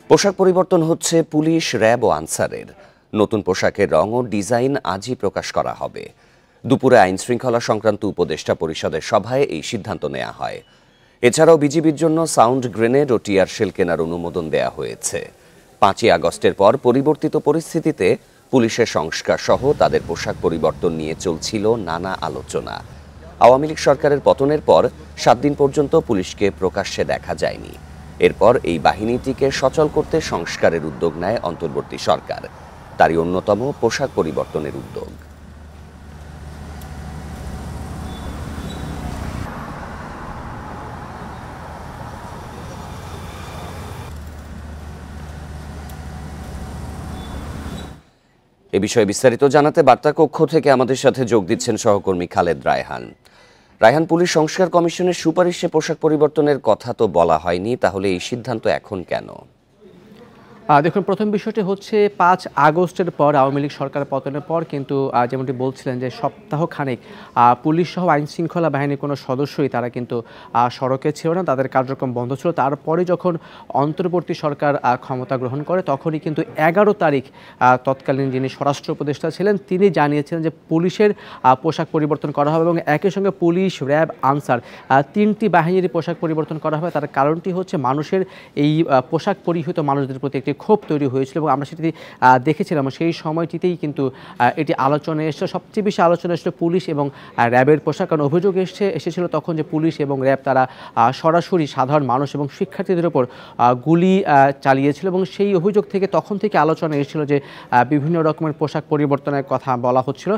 পোশাক পরিবর্তন হচ্ছে পুলিশ, র্যাব ও আনসারের। নতুন পোশাকের রং ও ডিজাইন আজই প্রকাশ করা হবে। দুপুরে আইন শৃঙ্খলা সংক্রান্ত উপদেষ্টা পরিষদের সভায় এই সিদ্ধান্ত নেওয়া হয়। এছাড়াও বিজিবির জন্য সাউন্ড গ্রেনেড ও টিয়ার শেল কেনার অনুমোদন দেয়া হয়েছে। 5ই আগস্টের পর পরিবর্তিত পরিস্থিতিতে পুলিশের সংস্কার সহ তাদের পোশাক পরিবর্তন নিয়ে চলছিল নানা আলোচনা। আওয়ামী লীগ সরকারের পতনের পর 7 দিন পর্যন্ত পুলিশকে প্রকাশ্যে দেখা যায়নি। এরপর এই বাহিনীটিকে সচল করতে সংস্কারের উদ্যোগ নেয় অন্তর্বর্তী সরকার। তারই অন্যতম পোশাক পরিবর্তনের উদ্যোগ। এ বিষয়ে বিস্তারিত জানাতে বার্তা কক্ষ থেকে আমাদের সাথে যোগ দিচ্ছেন সহকর্মী খালেদ রায়হান। রায়হান, পুলিশ সংস্কার কমিশনের সুপারিশে পোশাক পরিবর্তনের কথা তো বলা হয়নি, তাহলে এই সিদ্ধান্ত এখন কেন? দেখুন, প্রথম বিষয়টি হচ্ছে 5 আগস্টের পর আওয়ামী লীগ সরকার পতনের পর কিন্তু যেমনটি বলছিলেন যে সপ্তাহখানেক পুলিশ সহ আইন শৃঙ্খলা বাহিনীর কোনো সদস্যই তারা কিন্তু সড়কে ছিল না, তাদের কার্যক্রম বন্ধ ছিল। তারপরে যখন অন্তর্বর্তী সরকার ক্ষমতা গ্রহণ করে তখনই কিন্তু 11 তারিখ তৎকালীন যিনি স্বরাষ্ট্র উপদেষ্টা ছিলেন তিনি জানিয়েছিলেন যে পুলিশের পোশাক পরিবর্তন করা হবে এবং একই সঙ্গে পুলিশ, র্যাব, আনসার 3টি বাহিনীর পোশাক পরিবর্তন করা হবে। তার কারণটি হচ্ছে মানুষের এই পোশাক পরিহিত মানুষদের প্রতি একটি ক্ষোভ তৈরি হয়েছিল এবং আমরা সেটি দেখেছিলাম। সেই সময়টিতেই কিন্তু এটি আলোচনায় এসেছিল। সবচেয়ে বেশি আলোচনা এসেছিল পুলিশ এবং র্যাবের পোশাক, কারণ অভিযোগ এসেছিল তখন যে পুলিশ এবং র্যাব তারা সরাসরি সাধারণ মানুষ এবং শিক্ষার্থীদের উপর গুলি চালিয়েছিল এবং সেই অভিযোগ থেকে তখন থেকে আলোচনা এসেছিল যে বিভিন্ন রকমের পোশাক পরিবর্তনের কথা বলা হচ্ছিল।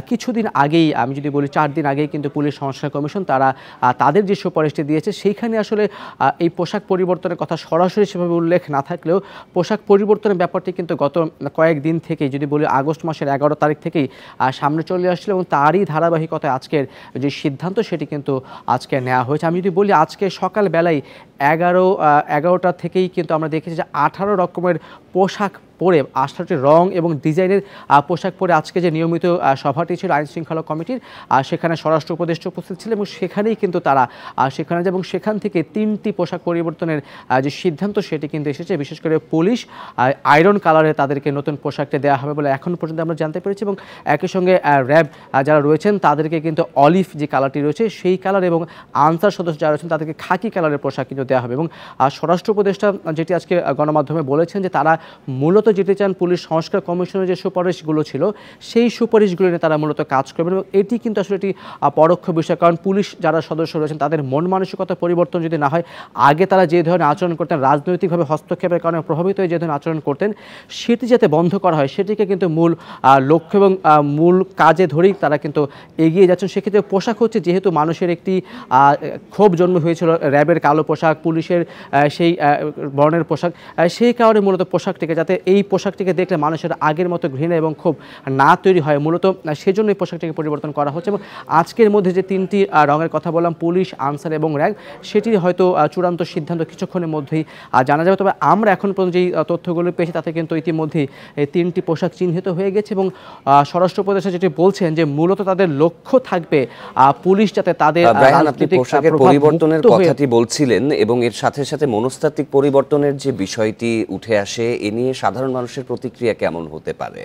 কিছুদিন আগেই, আমি যদি বলি 4 দিন আগেই কিন্তু পুলিশ সংস্কার কমিশন তারা তাদের যে সুপারিশটি দিয়েছে সেইখানে আসলে এই পোশাক পরিবর্তনের কথা সরাসরি সেভাবে উল্লেখ না থাকলেও পোশাক পরিবর্তনের ব্যাপারটি কিন্তু গত কয়েকদিন থেকেই, যদি বলি আগস্ট মাসের 11 তারিখ থেকেই সামনে চলে আসছিল এবং তারই ধারাবাহিকতায় আজকের যে সিদ্ধান্ত সেটি কিন্তু আজকে নেওয়া হয়েছে। আমি যদি বলি আজকে সকালবেলায় 11টা থেকেই কিন্তু আমরা দেখেছি যে 18 রকমের পোশাক পরে, 18টি রং এবং ডিজাইনের পোশাক পরে আজকে যে নিয়মিত সভাটি ছিল আইন শৃঙ্খলা কমিটির, সেখানে স্বরাষ্ট্র উপদেষ্টা উপস্থিত ছিল এবং সেখানেই কিন্তু তারা সেখানে যায় এবং সেখান থেকে 3টি পোশাক পরিবর্তনের যে সিদ্ধান্ত সেটি কিন্তু এসেছে। বিশেষ করে পুলিশ আয়রন কালারে তাদেরকে নতুন পোশাকটা দেওয়া হবে বলে এখন পর্যন্ত আমরা জানতে পেরেছি এবং একই সঙ্গে র্যাব যারা রয়েছেন তাদেরকে কিন্তু অলিভ যে কালারটি রয়েছে সেই কালার এবং আনসার সদস্য যারা রয়েছেন তাদেরকে খাকি কালারের পোশাক কিন্তু দেওয়া হবে এবং স্বরাষ্ট্র উপদেষ্টা যেটি আজকে গণমাধ্যমে বলেছেন যে তারা মূলত যেতে চান পুলিশ সংস্কার কমিশনের যে সুপারিশগুলো ছিল সেই সুপারিশগুলো নিয়ে তারা মূলত কাজ করবেন এবং এটি কিন্তু আসলে একটি পরোক্ষ বিষয়। কারণ পুলিশ যারা সদস্য রয়েছেন তাদের মন মানসিকতা পরিবর্তন যদি না হয়, আগে তারা যে ধরনের আচরণ করতেন, রাজনৈতিকভাবে হস্তক্ষেপের কারণে প্রভাবিত হয়ে যে ধরনের আচরণ করতেন, সেটি যাতে বন্ধ করা হয় সেটিকে কিন্তু মূল লক্ষ্য এবং মূল কাজে ধরেই তারা কিন্তু এগিয়ে যাচ্ছেন। সেক্ষেত্রে পোশাক হচ্ছে, যেহেতু মানুষের একটি ক্ষোভ জন্ম হয়েছিল র্যাবের কালো পোশাক, পুলিশের সেই বর্ণের পোশাক, সেই কারণে মূলত পোশাকটিকে, যাতে এই পোশাকটিকে দেখলে মানুষের আগের মতো ঘৃণা এবং ক্ষোভ না তৈরি হয়, মূলত সেজন্য এই পোশাকটিকে পরিবর্তন করা হচ্ছে। এবং আজকের মধ্যে যে 3টি রঙের কথা বললাম, পুলিশ, আনসার এবং র্যাব, সেটি হয়তো চূড়ান্ত সিদ্ধান্ত কিছুক্ষণের মধ্যেই জানা যাবে। তবে আমরা এখন পর্যন্ত যেই তথ্যগুলো পেয়েছি তাতে কিন্তু ইতিমধ্যেই 3টি পোশাক চিহ্নিত হয়ে গেছে এবং স্বরাষ্ট্র উপদেষ্টা যেটি বলছেন যে মূলত তাদের লক্ষ্য থাকবে পুলিশ যাতে তাদের পোশাকের পরিবর্তনের কথাটি বলছিলেন এবং এর সাথে সাথে মনস্তাত্ত্বিক পরিবর্তনের যে বিষয়টি উঠে আসে, এ নিয়ে সাধারণ মানুষের প্রতিক্রিয়া কেমন হতে পারে?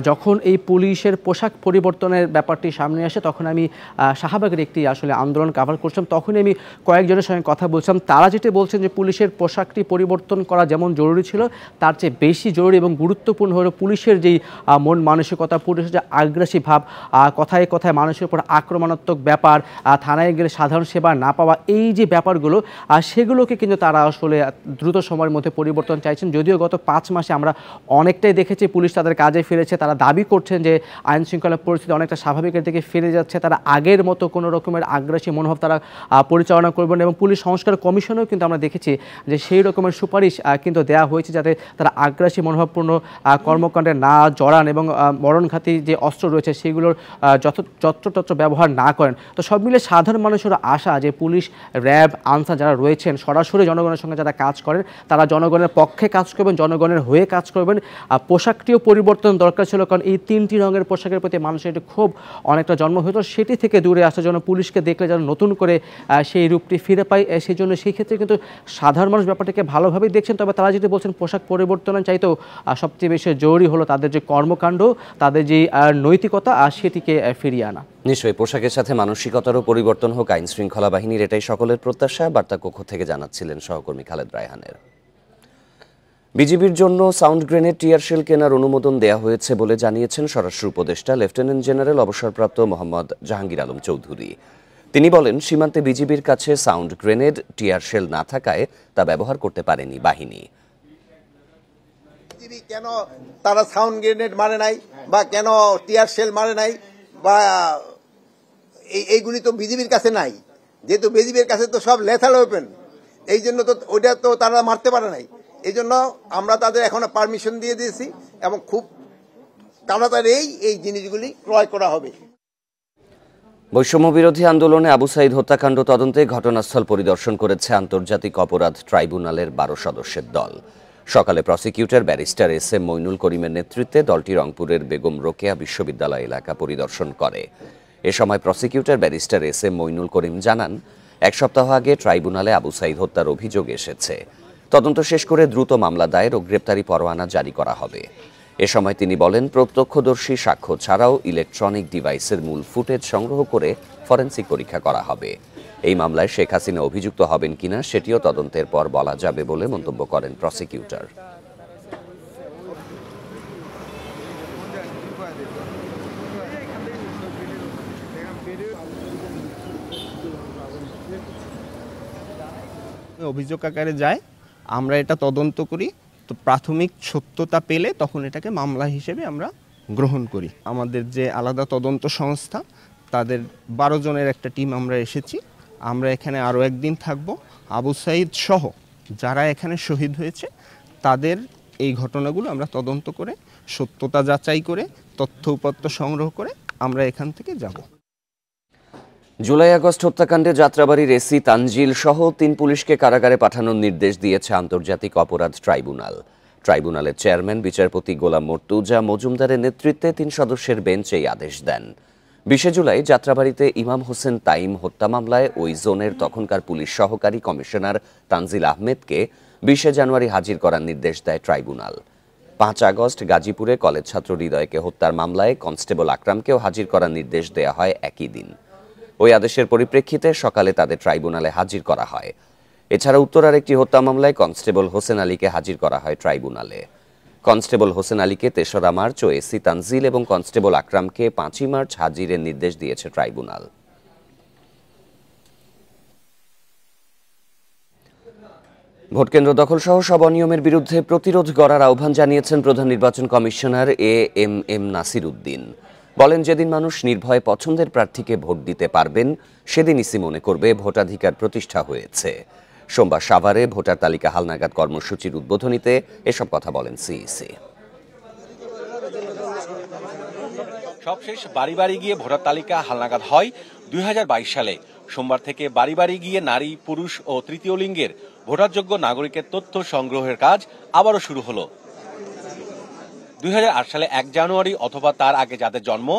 যখন এই পুলিশের পোশাক পরিবর্তনের ব্যাপারটি সামনে আসে তখন আমি শাহবাগের একটি আসলে আন্দোলন কাভার করছিলাম, তখনই আমি কয়েকজনের সঙ্গে কথা বলছিলাম। তারা যেটি বলছেন যে পুলিশের পোশাকটি পরিবর্তন করা যেমন জরুরি ছিল তার চেয়ে বেশি জরুরি এবং গুরুত্বপূর্ণ হলো পুলিশের যেই মন মানসিকতা, পুলিশের যে আগ্রাসী ভাব, কথায় কথায় মানুষের উপর আক্রমণাত্মক ব্যাপার, থানায় গেলে সাধারণ সেবা না পাওয়া, এই যে ব্যাপারগুলো সেগুলোকে কিন্তু তারা আসলে দ্রুত সময়ের মধ্যে পরিবর্তন চাইছেন। যদিও গত 5 মাসে আমরা অনেকটাই দেখেছি পুলিশ তাদের কাজে ফিরেছে, তারা দাবি করছেন যে আইন শৃঙ্খলা পরিস্থিতি অনেকটা স্বাভাবিকের দিকে ফিরে যাচ্ছে, তারা আগের মতো কোনো রকমের আগ্রাসী মনোভাব তারা পরিচালনা করবেন এবং পুলিশ সংস্কার কমিশনেও কিন্তু আমরা দেখেছি যে সেই রকমের সুপারিশ কিন্তু দেওয়া হয়েছে যাতে তারা আগ্রাসী মনোভাবপূর্ণ কর্মকাণ্ডে না জড়ান এবং মরণঘাতী যে অস্ত্র রয়েছে সেগুলোর যত্রতত্র ব্যবহার না করেন। তো সব মিলে সাধারণ মানুষের আশা যে পুলিশ, র্যাব, আনসার যারা রয়েছেন সরাসরি জনগণের সঙ্গে যারা কাজ করেন তারা জনগণের পক্ষে কাজ করবেন, জনগণের হয়ে কাজ করবেন, পোশাকটিও পরিবর্তন পরিবর্তন দরকার ছিল, কারণ এই 3টি রঙের পোশাকের প্রতি মানুষের একটি ক্ষোভ অনেকটা জন্ম হতো। সেটি থেকে দূরে আসার জন্য পুলিশকে দেখলে যেন নতুন করে সেই রূপটি ফিরে পায়, সেই জন্য সেই ক্ষেত্রে কিন্তু সাধারণ মানুষ ব্যাপারটাকে ভালোভাবেই দেখছেন। তবে তারা যেটি বলছেন পোশাক পরিবর্তনের চাইতেও সবচেয়ে বেশি জরুরি হলো তাদের যে কর্মকাণ্ড, তাদের যে নৈতিকতা সেটিকে ফিরিয়ে আনা। নিশ্চয়ই পোশাকের সাথে মানসিকতারও পরিবর্তন হোক আইন শৃঙ্খলা বাহিনীর, এটাই সকলের প্রত্যাশা। বার্তা কক্ষ থেকে জানাচ্ছিলেন সহকর্মী খালেদ রায়হানের। বিজিবির জন্য সাউন্ড গ্রেনেড, টিয়ার শেল কেনার অনুমোদন দেয়া হয়েছে বলে জানিয়েছেন স্বরাষ্ট্র উপদেষ্টা লেফটেন্যান্ট জেনারেল অবসরপ্রাপ্ত মোহাম্মদ জাহাঙ্গীর আলম চৌধুরী। তিনি বলেন, সীমান্তে বিজিবির কাছে সাউন্ড গ্রেনেড, টিয়ার শেল না থাকায় তা ব্যবহার করতে পারেনি বাহিনী। কেন তারা সাউন্ড গ্রেনেড মারে নাই বা কেন টিয়ার শেল মারে নাই বা এইগুলি তো বিজিবির কাছে নাই, যেহেতু বিজিবির কাছে তো সব লেথাল ওয়েপেন, এই জন্য তো ওইটা তো তারা মারতে পারে নাই। এই জন্য আমরা তাদের এখন পারমিশন দিয়ে দিয়েছি এবং খুব তাড়াতাড়ি এই জিনিসগুলি ক্রয় করা হবে। বৈষম্য বিরোধী আন্দোলনে আবু সাইদ হত্যাকাণ্ড তদন্তে ঘটনাস্থল পরিদর্শন করেছে আন্তর্জাতিক অপরাধ ট্রাইব্যুনালের 12 সদস্যের দল। সকালে প্রসিকিউটর ব্যারিস্টার এস.এম. মইনুল করিমের নেতৃত্বে দলটি রংপুরের বেগম রোকেয়া বিশ্ববিদ্যালয় এলাকা পরিদর্শন করে। এ সময় প্রসিকিউটর ব্যারিস্টার এস.এম. মইনুল করিম জানান, 1 সপ্তাহ আগে ট্রাইব্যুনালে আবু সাইদ হত্যার অভিযোগ এসেছে। তদন্ত শেষ করে দ্রুত মামলা দায়ের ও গ্রেপ্তারি পরোয়ানা জারি করা হবে। এ সময় তিনি বলেন, প্রত্যক্ষদর্শী সাক্ষ্য ছাড়াও ইলেকট্রনিক ডিভাইসের মূল ফুটেজ সংগ্রহ করে ফরেনসিক পরীক্ষা করা হবে। এই মামলায় শেখ হাসিনা অভিযুক্ত হবেন কিনা সেটিও তদন্তের পর বলা যাবে বলে মন্তব্য করেন প্রসিকিউটর। অভিযোগ আকারে যায়, আমরা এটা তদন্ত করি, তো প্রাথমিক সত্যতা পেলে তখন এটাকে মামলা হিসেবে আমরা গ্রহণ করি। আমাদের যে আলাদা তদন্ত সংস্থা, তাদের 12 জনের একটা টিম আমরা এসেছি। আমরা এখানে আরও একদিন থাকব। আবু সাইদ সহ যারা এখানে শহীদ হয়েছে তাদের এই ঘটনাগুলো আমরা তদন্ত করে সত্যতা যাচাই করে তথ্য উপাত্ত সংগ্রহ করে আমরা এখান থেকে যাব। জুলাই আগস্ট হত্যাকাণ্ডে যাত্রাবাড়ির এসি তানজিল সহ 3 পুলিশকে কারাগারে পাঠানোর নির্দেশ দিয়েছে আন্তর্জাতিক অপরাধ ট্রাইব্যুনাল। ট্রাইব্যুনালের চেয়ারম্যান বিচারপতি গোলাম মর্তুজা মজুমদারের নেতৃত্বে 3 সদস্যের বেঞ্চ এই আদেশ দেন। 20 জুলাই যাত্রাবাড়িতে ইমাম হোসেন তাইম হত্যা মামলায় ওই জোনের তখনকার পুলিশ সহকারী কমিশনার তানজিল আহমেদকে 20 জানুয়ারি হাজির করার নির্দেশ দেয় ট্রাইব্যুনাল। 5 আগস্ট গাজীপুরে কলেজ ছাত্র হৃদয়কে হত্যার মামলায় কনস্টেবল আকরামকেও হাজির করার নির্দেশ দেয়া হয় একই দিন। ওই আদেশের পরিপ্রেক্ষিতে সকালে তাদের ট্রাইব্যুনালে হাজির করা হয়। এছাড়া উত্তরার একটি হত্যা মামলায় কনস্টেবল হোসেন আলীকে হাজির করা হয় ট্রাইব্যুনালে। কনস্টেবল হোসেন আলীকে 3রা মার্চ ও এসি তানজিল এবং কনস্টেবল আকরামকে 5ই মার্চ হাজিরের নির্দেশ দিয়েছে ট্রাইব্যুনাল। ভোটকেন্দ্র দখল সহ সব অনিয়মের বিরুদ্ধে প্রতিরোধ গড়ার আহ্বান জানিয়েছেন প্রধান নির্বাচন কমিশনার এ.এম.এম. নাসির উদ্দিন। বলেন, যেদিন মানুষ নির্ভয়ে পছন্দের প্রার্থীকে ভোট দিতে পারবেন সেদিন ইসি মনে করবে ভোটাধিকার প্রতিষ্ঠা হয়েছে। সোমবার সাভারে ভোটার তালিকা হালনাগাদ কর্মসূচির উদ্বোধনীতে এসব কথা বলেন সিইসি। সবশেষ বাড়ি বাড়ি গিয়ে ভোটার তালিকা হালনাগাদ হয় 2022 সালে। সোমবার থেকে বাড়ি বাড়ি গিয়ে নারী, পুরুষ ও তৃতীয় লিঙ্গের ভোটারযোগ্য নাগরিকের তথ্য সংগ্রহের কাজ আবারও শুরু হলো। 2008 সালে 1 জানুয়ারি অথবা তার আগে যাদের জন্ম,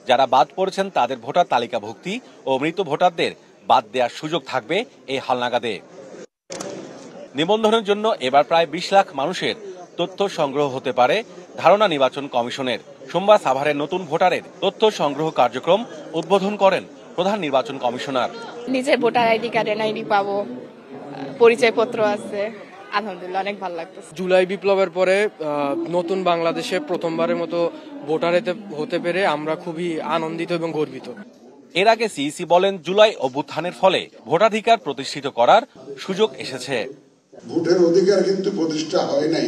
যারা বাদ পড়েছেন তাদের ভোটার তালিকাভুক্তি ও মৃত ভোটারদের বাদ দেওয়ার সুযোগ থাকবে এই হালনাগাদে। নিবন্ধনের জন্য এবার প্রায় 20 লাখ মানুষের তথ্য সংগ্রহ হতে পারে ধারণা নির্বাচন কমিশনের। সোমবার সাভারের নতুন ভোটারের তথ্য সংগ্রহ কার্যক্রম উদ্বোধন করেন প্রধান নির্বাচন কমিশনার। নিজের ভোটার আইডি কার্ড, এনআইডি পাবো, পরিচয়পত্র আছে, আলহামদুলিল্লাহ অনেক ভালো লাগতেছে। জুলাই বিপ্লবের পরে নতুন বাংলাদেশে প্রথমবারের মতো ভোটার হতে পেরে আমরা খুবই আনন্দিত এবং গর্বিত। এর আগে সিইসি বলেন, জুলাই অভ্যুত্থানের ফলে ভোটাধিকার প্রতিষ্ঠিত করার সুযোগ এসেছে। ভোটের অধিকার কিন্তু প্রতিষ্ঠা হয় নাই।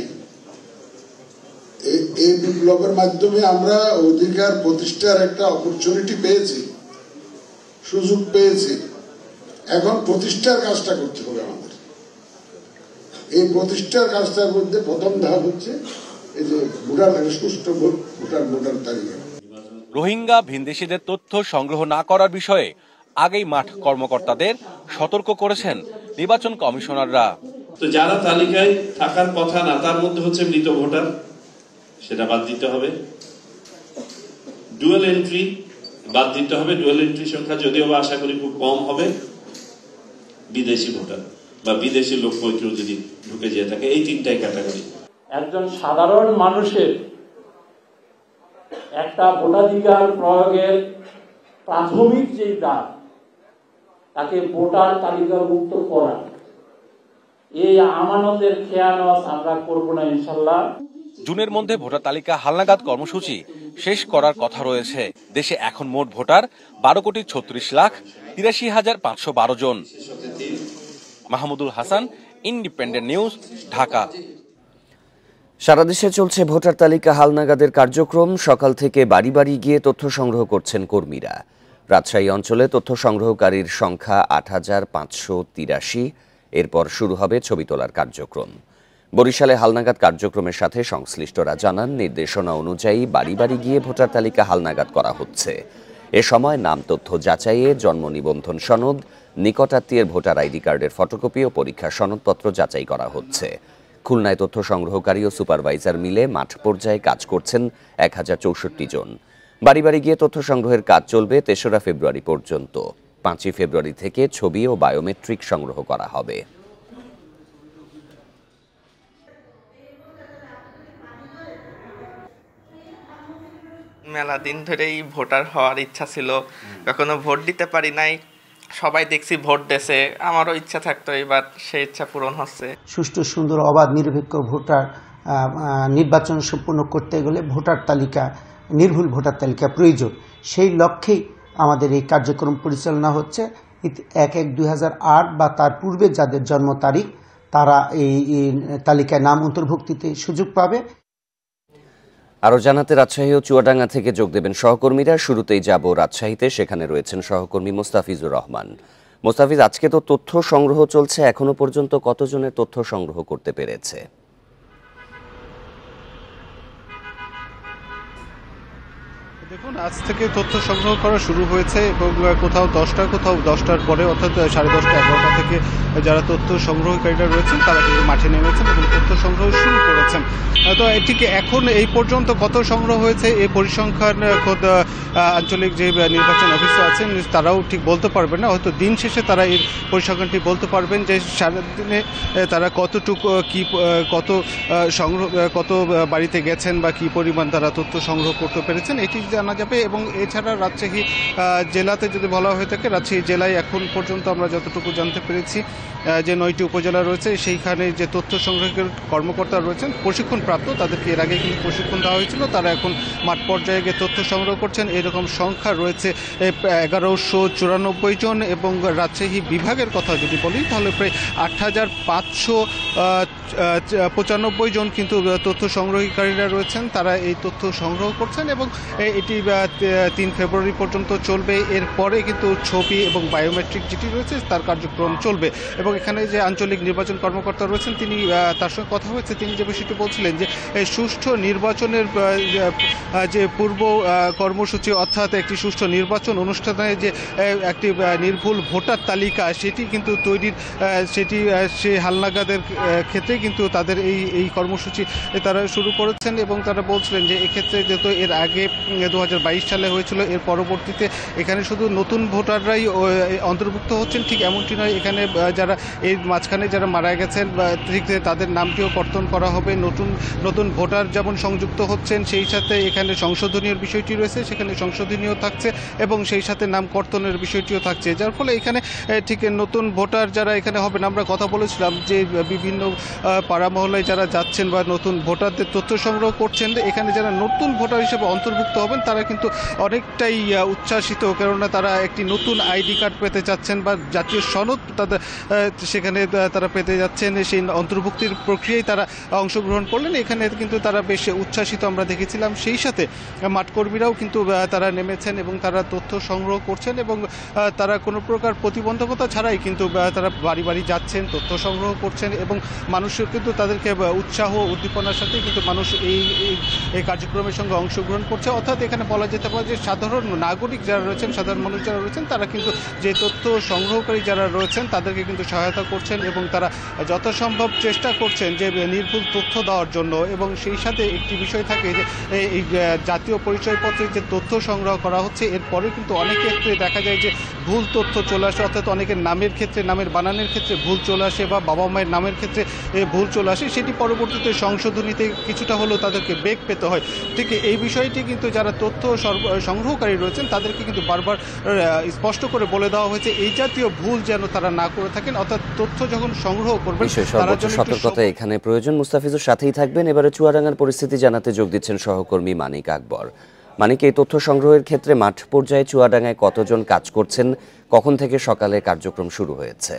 এই বিপ্লবের মাধ্যমে আমরা অধিকার প্রতিষ্ঠার একটা অপরচুনিটি পেয়েছি, সুযোগ পেয়েছি। এখন প্রতিষ্ঠার কাজটা করতে হবে আমাদের। এই প্রতিষ্ঠার কাজটার মধ্যে প্রথম ধাপ হচ্ছে এই যে ভোটার সুষ্ঠু ভোটার তালিকা। রোহিঙ্গা ভিনদেশীদের তথ্য সংগ্রহ না করার বিষয়ে আগেই মাঠ কর্মকর্তাদের সতর্ক করেছেন নির্বাচন কমিশনাররা। তো যারা তালিকায় থাকার কথা না, তার মধ্যে হচ্ছে মৃত ভোটার, সেটা বাদ দিতে হবে। ডুয়াল এন্ট্রি বাদ দিতে হবে। ডুয়াল এন্ট্রি সংখ্যা যদিও বা আশা করি খুব কম হবে। বিদেশি ভোটার বা বিদেশি লোক পৈত্র যদি ঢুকে যেয়ে থাকে, এই তিনটাই ক্যাটাগরি। একজন সাধারণ মানুষের একটা ভোটাধিকার প্রয়োগের প্রাথমিক যে দাবি, তাকে ভোটার তালিকাভুক্ত করা, এই আমানতের খেয়ানত আমরা করব না ইনশাল্লাহ। জুনের মধ্যে ভোটার তালিকা হালনাগাদ কর্মসূচি শেষ করার কথা রয়েছে। দেশে এখন মোট ভোটার 12,36,83,512 জন। মাহমুদুল হাসান, ইন্ডিপেন্ডেন্ট নিউজ, ঢাকা। সারা দেশে চলছে ভোটার তালিকা হালনাগাদের কার্যক্রম। সকাল থেকে বাড়ি বাড়ি গিয়ে তথ্য সংগ্রহ করছেন কর্মীরা। রাজশাহী অঞ্চলে তথ্য সংগ্রহকারীর সংখ্যা 8,583। এরপর শুরু হবে ছবি তোলার কার্যক্রম। বরিশালে হালনাগাদ কার্যক্রমের সাথে সংশ্লিষ্টরা জানান, নির্দেশনা অনুযায়ী বাড়ি বাড়ি গিয়ে ভোটার তালিকা হালনাগাদ করা হচ্ছে। এ সময় নাম তথ্য যাচাইয়ে জন্ম নিবন্ধন সনদ, নিকটাত্মীয়ের ভোটার আইডি কার্ডের ফটোকপি ও পরীক্ষার সনদপত্র যাচাই করা হচ্ছে। খুলনায় তথ্য সংগ্রহকারী ও সুপারভাইজার মিলে মাঠ পর্যায়ে কাজ করছেন 1064 জন। বাড়ি বাড়ি গিয়ে তথ্য সংগ্রহের কাজ চলবে 3রা ফেব্রুয়ারি পর্যন্ত। 5ই ফেব্রুয়ারি থেকে ছবি ও বায়োমেট্রিক সংগ্রহ করা হবে। মেলা দিন ধরেই ভোটার হওয়ার ইচ্ছা ছিল, কখনো ভোট দিতে পারি নাই। সবাই দেখছি ভোট দেছে, আমারও ইচ্ছা থাকতো, এবার সেই ইচ্ছা পূরণ হচ্ছে। সুষ্ঠু, সুন্দর, অবাধ, নিরপেক্ষ ভোটার নির্বাচন সম্পন্ন করতে গেলে ভোটার তালিকা, নির্ভুল ভোটার তালিকা প্রয়োজন। সেই লক্ষ্যেই আমাদের এই কার্যক্রম পরিচালনা হচ্ছে। 1/1/2008 বা তার পূর্বে যাদের জন্ম তারিখ, তারা এই তালিকায় নাম অন্তর্ভুক্তিতে সুযোগ পাবে। আরও জানাতে রাজশাহী ও চুয়াডাঙ্গা থেকে যোগ দেবেন সহকর্মীরা। শুরুতেই যাব রাজশাহীতে, সেখানে রয়েছেন সহকর্মী মোস্তাফিজুর রহমান। মোস্তাফিজ, আজকে তো তথ্য সংগ্রহ চলছে, এখনো পর্যন্ত কতজনের তথ্য সংগ্রহ করতে পেরেছে? দেখুন, আজ থেকে তথ্য সংগ্রহ করা শুরু হয়েছে এবং কোথাও 10টা, কোথাও 10টার পরে, অর্থাৎ 10:30, 11টা থেকে যারা তথ্য সংগ্রহকারীরা রয়েছেন তারা কিন্তু মাঠে নেমেছেন এবং তথ্য সংগ্রহ শুরু করেছেন। তো এটিকে এখন এই পর্যন্ত কত সংগ্রহ হয়েছে এই পরিসংখ্যান খোদ আঞ্চলিক যে নির্বাচন অফিসার আছেন তারাও ঠিক বলতে পারবেন না। হয়তো দিন শেষে তারা এই পরিসংখ্যানটি বলতে পারবেন যে সারাদিনে তারা কতটুকু কত বাড়িতে গেছেন বা কি পরিমাণ তারা তথ্য সংগ্রহ করতে পেরেছেন এটি জানা যাবে। এবং এছাড়া রাজশাহী জেলাতে যদি বলা হয়ে থাকে, রাজশাহী জেলায় এখন পর্যন্ত আমরা যতটুকু জানতে পেরেছি যে 9টি উপজেলা রয়েছে, সেইখানে যে তথ্য সংগ্রহের কর্মকর্তা রয়েছেন প্রশিক্ষণপ্রাপ্ত, তাদেরকে এর আগে কিন্তু প্রশিক্ষণ দেওয়া হয়েছিল, তারা এখন মাঠ পর্যায়ে গিয়ে তথ্য সংগ্রহ করছেন। এরকম সংখ্যা রয়েছে 1194 জন। এবং রাজশাহী বিভাগের কথা যদি বলি তাহলে প্রায় 8595 জন কিন্তু তথ্য সংগ্রহকারীরা রয়েছেন, তারা এই তথ্য সংগ্রহ করছেন এবং এটি 3 ফেব্রুয়ারি পর্যন্ত চলবে। এরপরে কিন্তু ছবি এবং বায়োমেট্রিক যেটি রয়েছে তার কার্যক্রম চলবে। এবং এখানে যে আঞ্চলিক নির্বাচন কর্মকর্তা রয়েছেন তিনি, তার সঙ্গে কথা হয়েছে, তিনি যে বিষয়টি বলছিলেন যে সুষ্ঠু নির্বাচনের যে পূর্ব কর্মসূচি, অর্থাৎ একটি সুষ্ঠু নির্বাচন অনুষ্ঠানে যে একটি নির্ভুল ভোটার তালিকা সেটি কিন্তু তৈরির, সেই হালনাগাদের ক্ষেত্রে কিন্তু তাদের এই কর্মসূচি তারা শুরু করেছেন। এবং তারা বলছিলেন যে এক্ষেত্রে যেহেতু এর আগে 2022 সালে হয়েছিল, এর পরবর্তীতে এখানে শুধু নতুন ভোটাররাই অন্তর্ভুক্ত হচ্ছেন ঠিক এমনটি নয়, এখানে যারা এই মাঝখানে যারা মারা গেছেন ঠিক তাদের নামটিও কর্তন করা হবে। নতুন ভোটার যেমন সংযুক্ত হচ্ছেন, সেই সাথে এখানে সংশোধনীয় বিষয়টি রয়েছে, সেখানে সংশোধনীয় থাকছে এবং সেই সাথে নাম কর্তনের বিষয়টিও থাকছে, যার ফলে এখানে ঠিক নতুন ভোটার যারা এখানে হবেন, আমরা কথা বলেছিলাম যে বিভিন্ন পাড়া মহল্লায় যারা যাচ্ছেন বা নতুন ভোটারদের তথ্য সংগ্রহ করছেন, এখানে যারা নতুন ভোটার হিসেবে অন্তর্ভুক্ত হবেন তারা কিন্তু অনেকটাই উচ্ছ্বাসিত, কেননা তারা একটি নতুন আইডি কার্ড পেতে যাচ্ছেন বা জাতীয় সনদ তাদের সেখানে তারা পেতে যাচ্ছেন। সেই অন্তর্ভুক্তির প্রক্রিয়ায় তারা অংশগ্রহণ করলেন, এখানে কিন্তু তারা বেশ উচ্ছ্বাসিত আমরা দেখেছিলাম। সেই সাথে মাঠকর্মীরাও কিন্তু তারা নেমেছেন এবং তারা তথ্য সংগ্রহ করছেন এবং তারা কোনো প্রকার প্রতিবন্ধকতা ছাড়াই কিন্তু তারা বাড়ি বাড়ি যাচ্ছেন, তথ্য সংগ্রহ করছেন এবং মানুষ কিন্তু তাদেরকে উৎসাহ উদ্দীপনার সাথে কিন্তু মানুষ এই কার্যক্রমের সঙ্গে অংশগ্রহণ করছে। অর্থাৎ এখানে বলা যেতে পারে যে সাধারণ নাগরিক যারা রয়েছেন, সাধারণ মানুষ যারা রয়েছেন, তারা কিন্তু যে তথ্য সংগ্রহকারী যারা রয়েছেন তাদেরকে কিন্তু সহায়তা করছেন এবং তারা যথাসম্ভব চেষ্টা করছেন যে নির্ভুল তথ্য দেওয়ার জন্য। এবং সেই সাথে একটি বিষয় থাকে যে এই জাতীয় পরিচয়পত্রের যে তথ্য সংগ্রহ করা হচ্ছে, এরপরে কিন্তু অনেক ক্ষেত্রে দেখা যায় যে ভুল তথ্য চলে আসে। অর্থাৎ অনেকের নামের ক্ষেত্রে, নামের বানানের ক্ষেত্রে ভুল চলে আসে বা বাবা মায়ের নামের ক্ষেত্রে ভুল চলে আসে, সেটি পরবর্তীতে সংশোধনীতে কিছুটা হলেও তাদেরকে বেগ পেতে হয়। ঠিক এই বিষয়টি কিন্তু যারা তথ্য সংগ্রহকারী রয়েছেন তাদেরকে কিন্তু বারবার স্পষ্ট করে বলে দেওয়া হয়েছে এই জাতীয় ভুল যেন তারা না করে থাকেন। অর্থাৎ তথ্য যখন সংগ্রহ করবেন তারা যেন সতর্কতা এখানে প্রয়োজন। মুস্তাফিজুর সাথেই থাকবেন। এবারে চুয়াডাঙ্গার পরিস্থিতি জানাতে যোগ দিচ্ছেন সহকর্মী মানিক আকবর। মানিক, এই তথ্য সংগ্রহের ক্ষেত্রে মাঠ পর্যায়ে চুয়াডাঙ্গায় কতজন কাজ করছেন, কখন থেকে সকালে কার্যক্রম শুরু হয়েছে?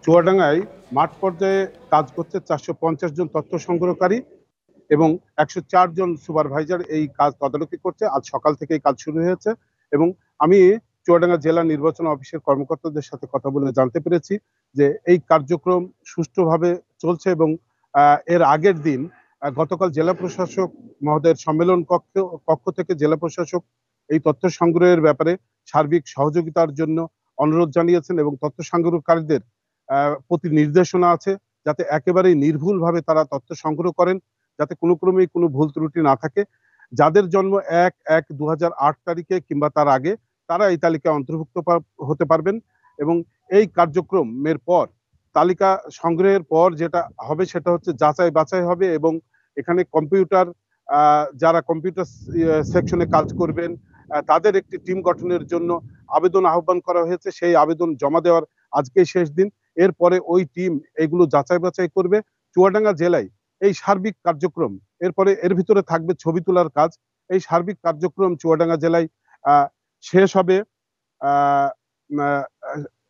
চুয়াডাঙ্গায় মাঠ পর্যায়ে কাজ করছে 450 জন তথ্য সংগ্রহকারী এবং 104 জন সুপারভাইজার এই কাজ তদারকি করছে। আজ সকাল থেকে এই কাজ শুরু হয়েছে এবং আমি চুয়াডাঙ্গা জেলা নির্বাচন অফিসের কর্মকর্তাদের সাথে কথা বলে জানতে পেরেছি যে এই কার্যক্রম সুষ্ঠুভাবে চলছে এবং এর আগের দিন গতকাল জেলা প্রশাসক মহোদয়ের সম্মেলন কক্ষ থেকে জেলা প্রশাসক এই তথ্য সংগ্রহের ব্যাপারে সার্বিক সহযোগিতার জন্য অনুরোধ জানিয়েছেন এবং তথ্য সংগ্রহকারীদের প্রতি নির্দেশনা আছে যাতে একেবারেই নির্ভুলভাবে তারা তথ্য সংগ্রহ করেন, যাতে কোনো ক্রমেই কোনো ভুল ত্রুটি না থাকে। যাদের জন্ম 1/1/2008 তারিখে কিংবা তার আগে তারা এই তালিকায় অন্তর্ভুক্ত হতে পারবেন এবং এই কার্যক্রমের পর তালিকা সংগ্রহের পর যেটা হবে সেটা হচ্ছে যাচাই বাছাই হবে এবং এখানে কম্পিউটার যারা কম্পিউটার সেকশনে কাজ করবেন তাদের একটি টিম গঠনের জন্য আবেদন আহ্বান করা হয়েছে। সেই আবেদন জমা দেওয়ার আজকেই শেষ দিন। এরপরে ওই টিম এগুলো যাচাই বাছাই করবে। চুয়াডাঙ্গা জেলায় এই সার্বিক কার্যক্রম, এরপরে এর ভিতরে থাকবে ছবি তোলার কাজ। এই সার্বিক কার্যক্রম চুয়াডাঙ্গা জেলায় শেষ হবে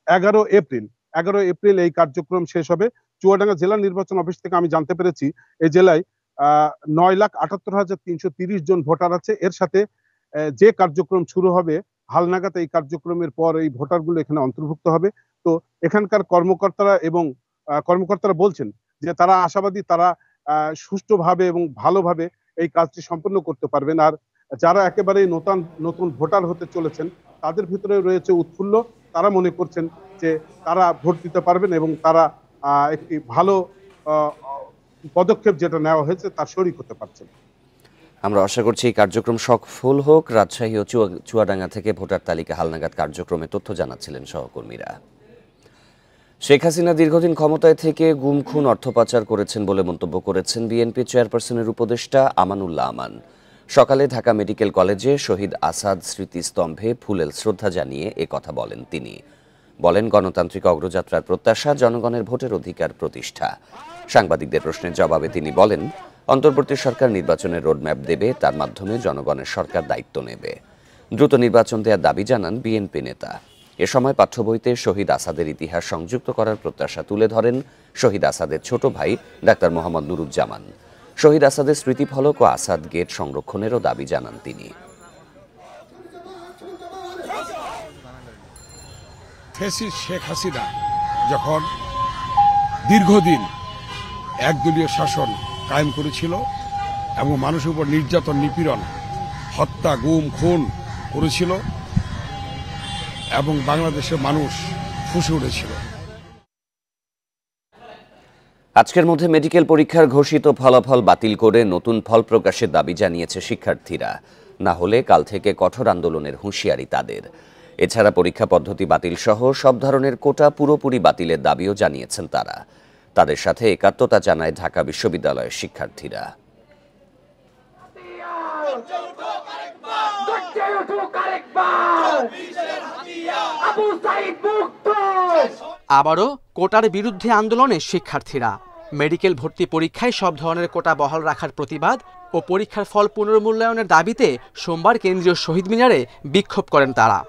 11 এপ্রিল এই কার্যক্রম শেষ হবে। চুয়াডাঙ্গা জেলা নির্বাচন অফিস থেকে আমি জানতে পেরেছি এই জেলায় 9,78,330 জন ভোটার আছে। এর সাথে যে কার্যক্রম শুরু হবে হালনাগাদ এই কার্যক্রমের পর এই ভোটারগুলো এখানে অন্তর্ভুক্ত হবে। তো এখানকার কর্মকর্তারা বলছেন যে তারা আশাবাদী তারা সুষ্ঠুভাবে এবং ভালোভাবে এই কাজটি সম্পন্ন করতে পারবেন। আর যারা একেবারেই নতুন ভোটার হতে চলেছেন তাদের ভিতরে রয়েছে উৎফুল্ল। তারা মনে করছেন যে তারা ভোট দিতে পারবেন এবং তারা একটি ভালো পদক্ষেপ যেটা নেওয়া হয়েছে তার শরিক হতে পারছেন। আমরা আশা করছি এই কার্যক্রম সফল হোক। রাজশাহী ও চুয়াডাঙ্গা থেকে ভোটার তালিকা হালনাগাদ কার্যক্রমে তথ্য জানাচ্ছিলেন সহকর্মীরা। শেখ হাসিনা দীর্ঘদিন ক্ষমতায় থেকে গুম খুন অর্থ পাচার করেছেন বলে মন্তব্য করেছেন বিএনপি চেয়ারপারসনের উপদেষ্টা আমানুল্লাহ আমান। সকালে ঢাকা মেডিকেল কলেজে শহীদ আসাদ স্মৃতিস্তম্ভে ফুলেল শ্রদ্ধা জানিয়ে কথা বলেন তিনি। বলেন, গণতান্ত্রিক অগ্রযাত্রার প্রত্যাশা জনগণের ভোটের অধিকার প্রতিষ্ঠা। সাংবাদিকদের প্রশ্নের জবাবে তিনি বলেন, অন্তর্বর্তী সরকার নির্বাচনের রোডম্যাপ দেবে, তার মাধ্যমে জনগণের সরকার দায়িত্ব নেবে। দ্রুত নির্বাচন দেওয়ার দাবি জানান বিএনপি নেতা। এ সময় পাঠ্য বইতে শহীদ আসাদের ইতিহাস সংযুক্ত করার প্রত্যাশা তুলে ধরেন শহীদ আসাদের ছোট ভাই ডাক্তার মোহাম্মদ নুরুজ্জামান। শহীদ আসাদের স্মৃতিফলক ও আসাদ গেট সংরক্ষণেরও দাবি জানান তিনি। শেখ হাসিনা যখন দীর্ঘদিন একদলীয় শাসন কায়েম করেছিল এবং মানুষের উপর নির্যাতন, নিপীড়ন, হত্যা, গুম, খুন করেছিল এবং বাংলাদেশের মানুষ ফুঁসে উঠেছিল। আজকের মধ্যে মেডিকেল পরীক্ষার ঘোষিত ফলাফল বাতিল করে নতুন ফল প্রকাশের দাবি জানিয়েছে শিক্ষার্থীরা। না হলে কাল থেকে কঠোর আন্দোলনের হুঁশিয়ারি তাদের। এছাড়া পরীক্ষা পদ্ধতি বাতিল সহ সব ধরনের কোটা পুরোপুরি বাতিলের দাবিও জানিয়েছেন তারা। তাদের সাথে একাত্মতা জানায় ঢাকা বিশ্ববিদ্যালয়ের শিক্ষার্থীরা। আবারও কোটার বিরুদ্ধে আন্দোলনে শিক্ষার্থীরা। মেডিকেল ভর্তি পরীক্ষায় সব ধরনের কোটা বহাল রাখার প্রতিবাদ ও পরীক্ষার ফল পুনর্মূল্যায়নের দাবিতে সোমবার কেন্দ্রীয় শহীদ মিনারে বিক্ষোভ করেন তারা।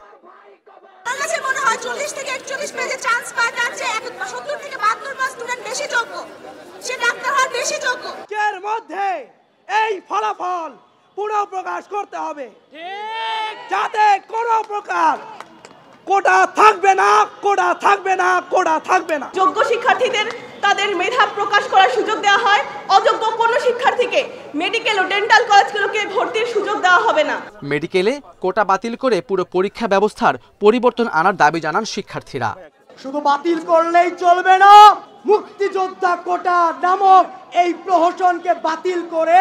এই ফলাফল পুনঃপ্রকাশ করতে হবে যাতে কোনো প্রকার কোটা থাকবে না, কোটা থাকবে না, কোটা থাকবে না। যোগ্য শিক্ষার্থীদের তাদের মেধা প্রকাশ করার সুযোগ দেওয়া হয়, অযোগ্য কোনো শিক্ষার্থীকে মেডিকেল ও ডেন্টাল কলেজগুলোকে ভর্তির সুযোগ দেওয়া হবে না। মেডিকেলে কোটা বাতিল করে পুরো পরীক্ষা ব্যবস্থার পরিবর্তন আনার দাবি জানান শিক্ষার্থীরা। শুধু বাতিল করলেই চলবে না, মুক্তিযোদ্ধা কোটা নামক এই প্রহসনকে বাতিল করে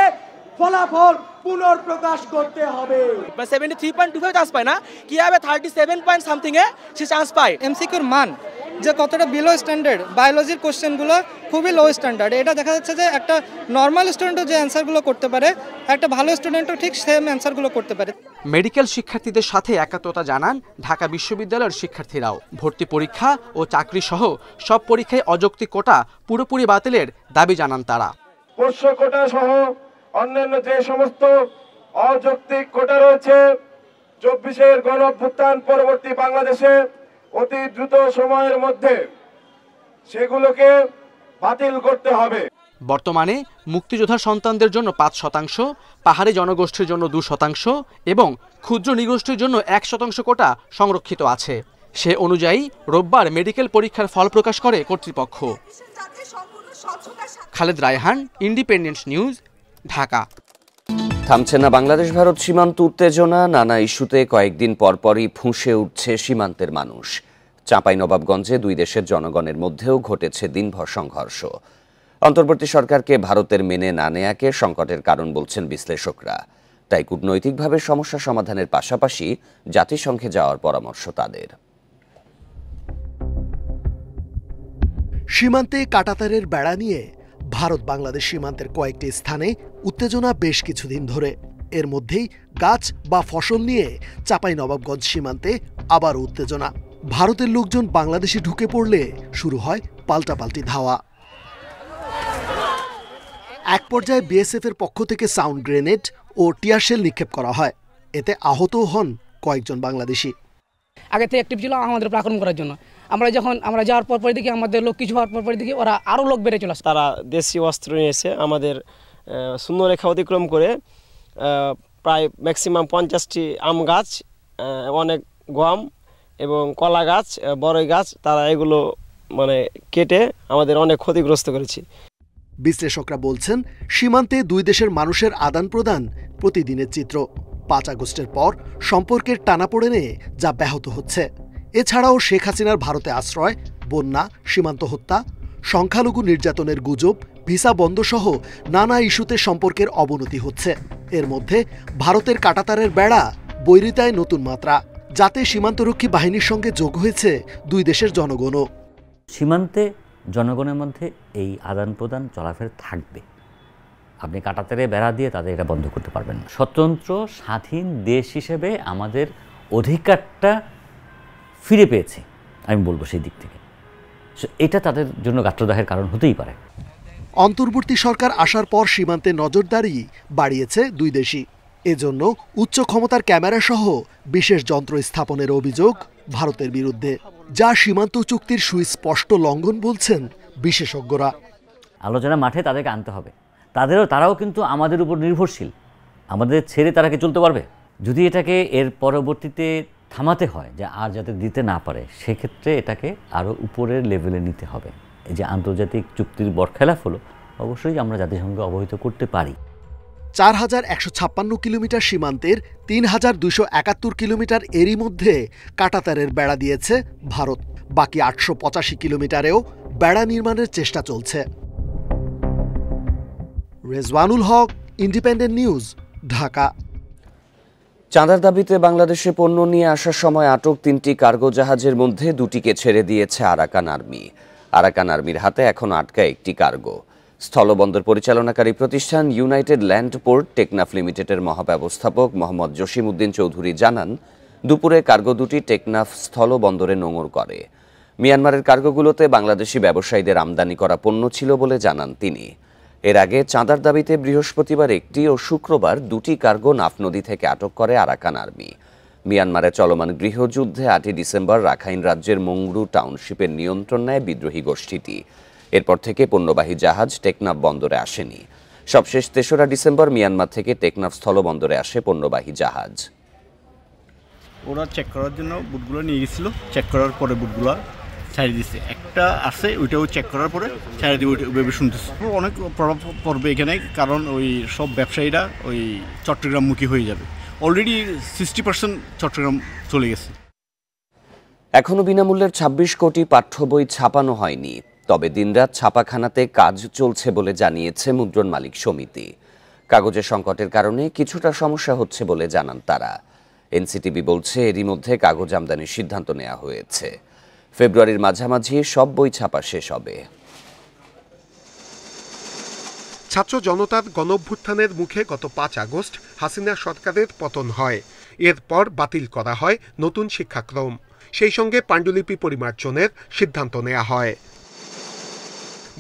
ফলাফল পুনর্প্রকাশ করতে হবে। 73.25 চান্স পায় না, কিভাবে 37 পয়েন্ট সামথিং এ সে চান্স পায়। এমসিকিউর মান যে কতটা বিলো স্ট্যান্ডার্ড, বায়োলজির কোশ্চেনগুলো খুবই লো স্ট্যান্ডার্ড। এটা দেখা যাচ্ছে যে একটা নর্মাল স্টুডেন্টও যে অ্যান্সারগুলো করতে পারে, একটা ভালো স্টুডেন্টও ঠিক সেম অ্যান্সারগুলো করতে পারে। মেডিকেল শিক্ষার্থীদের সাথে একাত্মতা জানান ঢাকা বিশ্ববিদ্যালয়ের শিক্ষার্থীরাও। ভর্তি পরীক্ষা ও চাকরি সহ সব পরীক্ষায় অযৌক্তিক কোটা পুরোপুরি বাতিলের দাবি জানান তারা। পোষ্য কোটা সহ অন্যান্য যে সমস্ত অযৌক্তিক কোটা রয়েছে 24-এর গণঅভ্যুত্থান পরবর্তী বাংলাদেশে অতি দ্রুত সময়ের মধ্যে সেগুলোকে বাতিল করতে হবে। বর্তমানে মুক্তিযোদ্ধার সন্তানদের জন্য 5%, পাহাড়ি জনগোষ্ঠীর জন্য 2% এবং ক্ষুদ্র নৃগোষ্ঠীর জন্য 1% কোটা সংরক্ষিত আছে। সে অনুযায়ী রোববার মেডিকেল পরীক্ষার ফল প্রকাশ করে কর্তৃপক্ষ। খালেদ রায়হান, ইন্ডিপেন্ডেন্ট নিউজ, ঢাকা। থামছে না বাংলাদেশ ভারত সীমান্ত উত্তেজনা। নানা ইস্যুতে কয়েকদিন পরপরই ফুঁসে উঠছে সীমান্তের মানুষ। চাঁপাইনবাবগঞ্জে দুই দেশের জনগণের মধ্যেও ঘটেছে দিনভর সংঘর্ষ। অন্তর্বর্তী সরকারকে ভারতের মেনে না নেয়াকে সংকটের কারণ বলছেন বিশ্লেষকরা। তাই কূটনৈতিকভাবে সমস্যা সমাধানের পাশাপাশি জাতিসংঘে যাওয়ার পরামর্শ তাদের। সীমান্তে কাঁটাতারের বেড়া নিয়ে ভারত বাংলাদেশ সীমান্তের কয়েকটি স্থানে উত্তেজনা বেশ কিছুদিন ধরে। এর মধ্যেই গাছ বা ফসল নিয়ে চাঁপাইনবাবগঞ্জ সীমান্তে আবার উত্তেজনা। ভারতের লোকজন বাংলাদেশে ঢুকে পড়লে শুরু হয় পাল্টাপাল্টি ধাওয়া। এক পর্যায়ে বিএসএফ এর পক্ষ থেকে সাউন্ড গ্রেনেড ও টিয়ার শেল নিক্ষেপ করা হয়। এতে আহতও হন কয়েকজন বাংলাদেশি। আগে থেকে অ্যাক্টিভ ছিল আমাদের উপর আক্রমণ করার জন্য। আমরা যাওয়ার পর দেখি আমাদের লোক কিছু হওয়ার পর দেখি ওরা আরও লোক বেড়ে চলে আসে। তারা দেশীয় অস্ত্র নিয়ে এসে আমাদের শূন্যরেখা অতিক্রম করে প্রায় ম্যাক্সিমাম 50টি আম গাছ, অনেক গম এবং কলা গাছ, বড়ই গাছ, তারা এগুলো কেটে আমাদের অনেক ক্ষতিগ্রস্ত করেছে। বিশ্লেষকরা বলছেন সীমান্তে দুই দেশের মানুষের আদান প্রদান প্রতিদিনের চিত্র। 5 আগস্টের পর সম্পর্কের টানাপোড়েনে যা ব্যাহত হচ্ছে। এছাড়াও শেখ হাসিনার ভারতে আশ্রয়, বন্যা, সীমান্ত হত্যা, সংখ্যালঘু নির্যাতনের গুজব, ভিসা বন্ধ সহ নানা ইস্যুতে সম্পর্কের অবনতি হচ্ছে। এর মধ্যে ভারতের কাঁটাতারের বেড়া বৈরিতায় নতুন মাত্রা, যাতে সীমান্তরক্ষী বাহিনীর সঙ্গে যোগ হয়েছে দুই দেশের জনগণও। সীমান্তে জনগণের মধ্যে এই আদান প্রদান চলাফেরা থাকবে। আপনি কাঁটাতারে বেড়া দিয়ে তাদের এটা বন্ধ করতে পারবেন না। স্বতন্ত্র স্বাধীন দেশ হিসেবে আমাদের অধিকারটা ফিরে পেয়েছে, আমি বলবো সেই দিক থেকে। এটা তাদের জন্য গাত্রদাহের কারণ হতেই পারে। অন্তর্বর্তী সরকার আসার পর সীমান্তে নজরদারি বাড়িয়েছে দুই দেশই। এজন্য উচ্চ ক্ষমতার ক্যামেরা সহ বিশেষ যন্ত্র স্থাপনের অভিযোগ ভারতের বিরুদ্ধে, যা সীমান্ত চুক্তির সুস্পষ্ট লঙ্ঘন বলছেন বিশেষজ্ঞরা। আলোচনা মাঠে তাদেরকে আনতে হবে। তারাও কিন্তু আমাদের উপর নির্ভরশীল। আমাদের ছেড়ে তারা কি চলতে পারবে? যদি এটাকে এর পরবর্তীতে থামাতে হয় যে আর যাতে দিতে না পারে, সেক্ষেত্রে এটাকে আরও উপরের লেভেলে নিতে হবে। এই যে আন্তর্জাতিক চুক্তির বরখেলাপ হলো, অবশ্যই আমরা জাতিসংঘে অবহিত করতে পারি। 4156 কিলোমিটার সীমান্তের 3271 কিলোমিটার এরই মধ্যে কাঁটাতারের বেড়া দিয়েছে ভারত। বাকি 885 কিলোমিটারেও বেড়া নির্মাণের চেষ্টা চলছে। রেজওয়ানুল হক, ইন্ডিপেন্ডেন্ট নিউজ, ঢাকা। চাঁদার দাবিতে বাংলাদেশে পণ্য নিয়ে আসার সময় আটক 3টি কার্গো জাহাজের মধ্যে 2টিকে ছেড়ে দিয়েছে আরাকান আর্মি। আরাকান আর্মির হাতে এখন আটকা একটি কার্গো। স্থলবন্দর পরিচালনাকারী প্রতিষ্ঠান ইউনাইটেড ল্যান্ড পোর্ট টেকনাফ লিমিটেডের মহাব্যবস্থাপক মোহাম্মদ জসিম উদ্দিন চৌধুরী জানান, দুপুরে কার্গো দুটি টেকনাফ স্থলবন্দরে নোঙর করে। মিয়ানমারের কার্গোগুলোতে বাংলাদেশি ব্যবসায়ীদের আমদানি করা পণ্য ছিল বলে জানান তিনি। এর আগে চাঁদার দাবিতে বৃহস্পতিবার একটি ও শুক্রবার 2টি কার্গো নাফ নদী থেকে আটক করে আরাকান আর্মি। মিয়ানমারে চলমান গৃহযুদ্ধে 8 ডিসেম্বর রাখাইন রাজ্যের মংরু টাউনশিপের নিয়ন্ত্রণ নেয় বিদ্রোহী গোষ্ঠীটি। এরপর থেকে পণ্যবাহী জাহাজ টেকনাফ বন্দরে আসেনি। সবশেষ 3রা ডিসেম্বর মিয়ানমার থেকে টেকনাফ স্থলবন্দরে আসে পণ্যবাহী জাহাজ। ওরা চেক করার জন্য বুটগুলো নিয়ে গেছিলো, চেক করার পরে বুটগুলো ছাড়িয়ে দিচ্ছে। একটা আছে ওইটাও চেক করার পরে ছাড়িয়ে দিয়ে ওইভাবে শুনতেছে। অনেক প্রভাব পড়বে এখানে, কারণ ওই সব ব্যবসায়ীরা ওই চট্টগ্রামমুখী হয়ে যাবে। অলরেডি 60% চট্টগ্রাম চলে গেছে। এখনো বিনামূল্যের 26 কোটি পাঠ্য বই ছাপানো হয়নি, তবে দিনরাত ছাপাখানাতে কাজ চলছে বলে জানিয়েছে মুদ্রণ মালিক সমিতি। কাগজের সংকটের কারণে কিছুটা সমস্যা হচ্ছে বলে জানান তারা। এনসিটিবি বলছে এরই মধ্যে কাগজ আমদানির সিদ্ধান্ত নেওয়া হয়েছে। ফেব্রুয়ারির মাঝামাঝি সব বই ছাপা শেষ হবে। ছাত্র জনতার গণঅভ্যুত্থানের মুখে গত 5 আগস্ট হাসিনা সরকারের পতন হয়। এরপর বাতিল করা হয় নতুন শিক্ষাক্রম, সেই সঙ্গে পাণ্ডুলিপি পরিমার্জনের সিদ্ধান্ত নেওয়া হয়।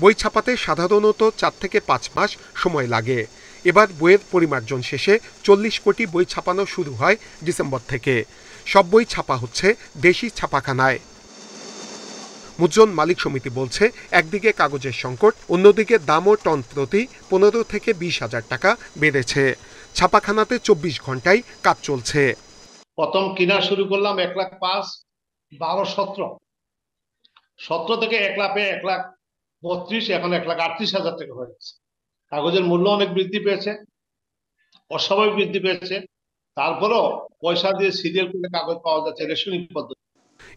বই ছাপাতে সাধারণত 4 থেকে 5 মাস সময় লাগে। এবার বইয়ের পরিমার্জন শেষে 40 কোটি বই ছাপানো শুরু হয় ডিসেম্বর থেকে। সব বই ছাপা হচ্ছে দেশি ছাপাখানায়। মুদ্রণ মালিক সমিতি বলছে, একদিকে কাগজের সংকট, অন্যদিকে দামও টন প্রতি 15 থেকে 20 হাজার টাকা বেড়েছে। ছাপাখানাতে 24 ঘন্টায় কাজ চলছে। প্রথম কিনা শুরু করলাম 1,05,000, 12-17 থেকে 1,32,000, এখন 1,38,000 টাকা হয়ে গেছে। কাগজের মূল্য অনেক বৃদ্ধি পেয়েছে, অস্বাভাবিক বৃদ্ধি পেয়েছে। তারপরেও পয়সা দিয়ে সিরিয়াল করে কাগজ পাওয়া যাচ্ছে ইলেকট্রনিক পদ্ধতি।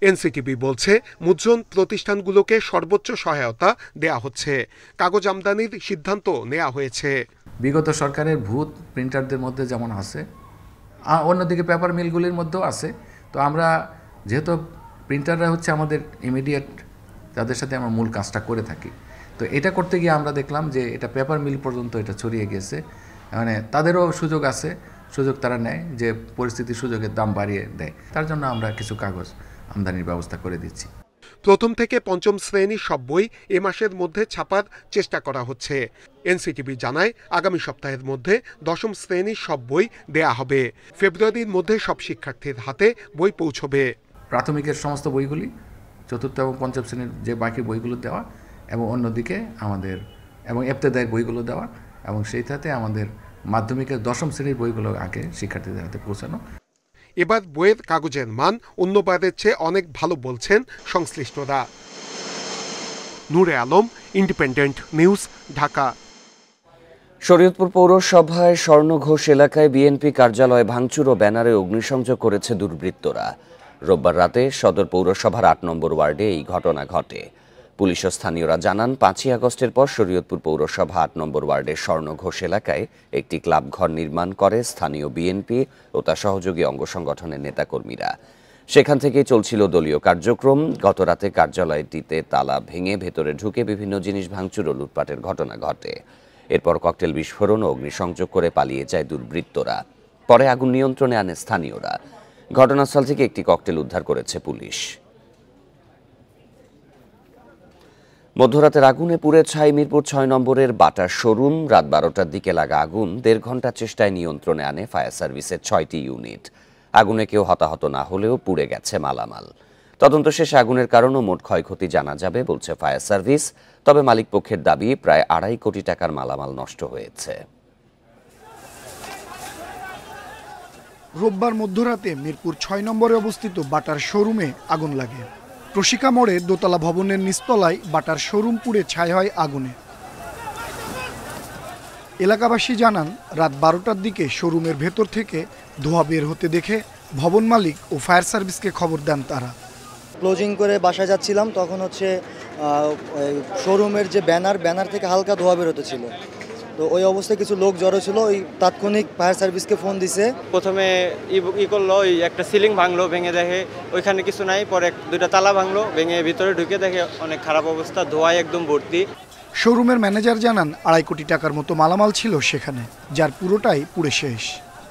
এনসিটিবি বলছে মুদ্রণ প্রতিষ্ঠানগুলোকে সর্বোচ্চ সহায়তা দেয়া হচ্ছে। কাগজ আমদানির সিদ্ধান্ত নেওয়া হয়েছে। বিগত সরকারের ভূত প্রিন্টারদের মধ্যে যেমন আছে, অন্যদিকে পেপার মিলগুলির মধ্যেও আছে। তো আমরা যেহেতু প্রিন্টাররা হচ্ছে আমাদের ইমিডিয়েট, তাদের সাথে আমরা মূল কাজটা করে থাকি। তো এটা করতে গিয়ে আমরা দেখলাম যে এটা পেপার মিল পর্যন্ত এটা ছড়িয়ে গেছে, মানে তাদেরও সুযোগ আছে, সুযোগ তারা নেয় যে পরিস্থিতির সুযোগের দাম বাড়িয়ে দেয়। তার জন্য আমরা কিছু কাগজ আমদানির ব্যবস্থা করে দিচ্ছি। প্রথম থেকে পঞ্চম শ্রেণীর সব বই এ মাসের মধ্যে ছাপার চেষ্টা করা হচ্ছে। এনসিটিবি জানায় আগামী সপ্তাহের মধ্যে দশম শ্রেণীর সব বই দেয়া হবে। ফেব্রুয়ারির মধ্যে সব শিক্ষার্থীর হাতে বই পৌঁছবে। প্রাথমিকের সমস্ত বইগুলি, চতুর্থ এবং পঞ্চম শ্রেণীর যে বাকি বইগুলো দেওয়া, এবং অন্যদিকে আমাদের এবং ইবতেদায়ী বইগুলো দেওয়া, এবং সেই সাথে আমাদের মাধ্যমিকের দশম শ্রেণীর বইগুলো আগে শিক্ষার্থীদের হাতে পৌঁছানো। এবার বইয়ের কাগজের মান অন্যবারের চেয়ে অনেক ভালো বলছেন সংশ্লিষ্টরা। নূরে আলম, ইন্ডিপেন্ডেন্ট নিউজ, ঢাকা। শরীয়তপুর পৌরসভায় স্বর্ণঘোষ এলাকায় বিএনপি কার্যালয়ে ভাঙচুর ও ব্যানারে অগ্নিসংযোগ করেছে দুর্বৃত্তরা। রোববার রাতে সদর পৌরসভার 8 নম্বর ওয়ার্ডে এই ঘটনা ঘটে। পুলিশ ও স্থানীয়রা জানান, 5ই আগস্টের পর শরীয়তপুর পৌরসভা 8 নম্বর ওয়ার্ডের স্বর্ণঘোষ এলাকায় একটি ক্লাব ঘর নির্মাণ করে স্থানীয় বিএনপি ও তার সহযোগী অঙ্গ সংগঠনের নেতাকর্মীরা। সেখান থেকেই চলছিল দলীয় কার্যক্রম। গতরাতে কার্যালয়টিতে তালা ভেঙে ভেতরে ঢুকে বিভিন্ন জিনিস ভাঙচুর ও লুটপাটের ঘটনা ঘটে। এরপর ককটেল বিস্ফোরণ ও অগ্নিসংযোগ করে পালিয়ে যায় দুর্বৃত্তরা। পরে আগুন নিয়ন্ত্রণে আনে স্থানীয়রা। ঘটনাস্থল থেকে একটি ককটেল উদ্ধার করেছে পুলিশ। মধ্যরাতের আগুনে পুড়ে ছাই মিরপুর 6 নম্বরের বাটার শোরুম। রাত 12টার দিকে লাগা আগুন 1.5 ঘন্টা চেষ্টায় নিয়ন্ত্রণে আনে ফায়ার সার্ভিসের 6টি ইউনিট। আগুনে কেউ হতাহত না হলেও পুড়ে গেছে মালামাল। তদন্ত শেষে আগুনের কারণ ও মোট ক্ষয়ক্ষতি জানা যাবে বলছে ফায়ার সার্ভিস। তবে মালিক পক্ষের দাবি প্রায় 2.5 কোটি টাকার মালামাল নষ্ট হয়েছে। রোববার মধ্যরাতে মিরপুর 6 নম্বরে অবস্থিত বাটার শোরুমে আগুন লাগে। প্রশিকা মোড়ে দোতলা ভবনের নিচতলায় বাটার শোরুম পুড়ে ছাই হয় আগুনে। এলাকাবাসী জানান, রাত 12টার দিকে শোরুমের ভেতর থেকে ধোঁয়া বের হতে দেখে ভবন মালিক ও ফায়ার সার্ভিসকে খবর দেন তারা। ক্লোজিং করে বাসায় যাচ্ছিলাম, তখন শোরুমের যে ব্যানার থেকে হালকা ধোঁয়া বের হতে ছিল। তো ওই অবস্থায় কিছু লোক জড়ো ছিল, ওই তাৎক্ষণিক ফায়ার সার্ভিসকে ফোন দিছে। প্রথমে করলো, ওই একটা সিলিং ভাঙলো, ভেঙে দেখে ওইখানে কিছু নাই। পরে 2টা তালা ভাঙলো, ভেঙে ভিতরে ঢুকে দেখে অনেক খারাপ অবস্থা, ধোঁয়ায় একদম ভর্তি। শোরুমের ম্যানেজার জানান, 2.5 কোটি টাকার মতো মালামাল ছিল সেখানে, যার পুরোটাই পুড়ে শেষ।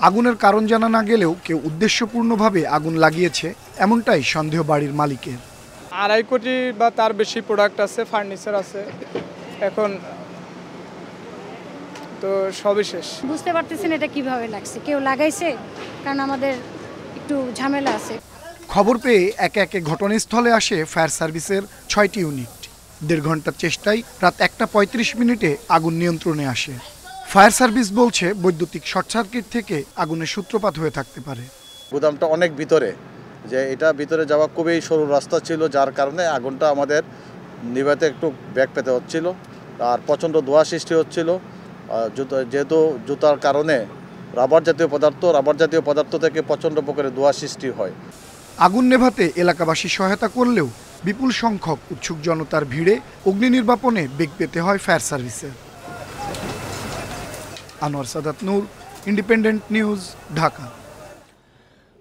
আগুনের কারণ জানা না গেলেও কেউ উদ্দেশ্যপূর্ণভাবে আগুন লাগিয়েছে এমনটাই সন্দেহ বাড়ির মালিকের। 2.5 কোটি বা তার বেশি প্রোডাক্ট আছে, ফার্নিচার আছে, এখন তো সবই শেষ। বুঝতে পারতেছেন এটা কিভাবে লাগছে, কেউ লাগাইছে, কারণ আমাদের একটু ঝামেলা আছে। খবর পেয়ে একে একে ঘটনাস্থলে আসে ফায়ার সার্ভিসের 6টি ইউনিট। 1.5 ঘন্টার চেষ্টায় রাত 1:35 আগুন নিয়ন্ত্রণে আসে। ফায়ার সার্ভিস বলছে, বৈদ্যুতিক শর্ট সার্কিট থেকে আগুনের সূত্রপাত হয়ে থাকতে পারে। গুদামটা অনেক ভিতরে, যে এটা ভিতরে যাওয়া খুবই সরু রাস্তা ছিল, যার কারণে আগুনটা আমাদের নিভাতে একটু ব্যাগ পেতে হচ্ছিল। আর প্রচণ্ড ধোঁয়া সৃষ্টি হচ্ছিল, যেহেতু জুতার কারণে রাবার জাতীয় পদার্থ থেকে প্রচণ্ড প্রকারে ধোঁয়া সৃষ্টি হয়। আগুন নেভাতে এলাকাবাসী সহায়তা করলেও বিপুল সংখ্যক উৎসুক জনতার ভিড়ে অগ্নি নির্বাপনে বেগ পেতে হয় ফায়ার সার্ভিসের। আনোয়ার সাদাত নূর, ইন্ডিপেন্ডেন্ট নিউজ, ঢাকা।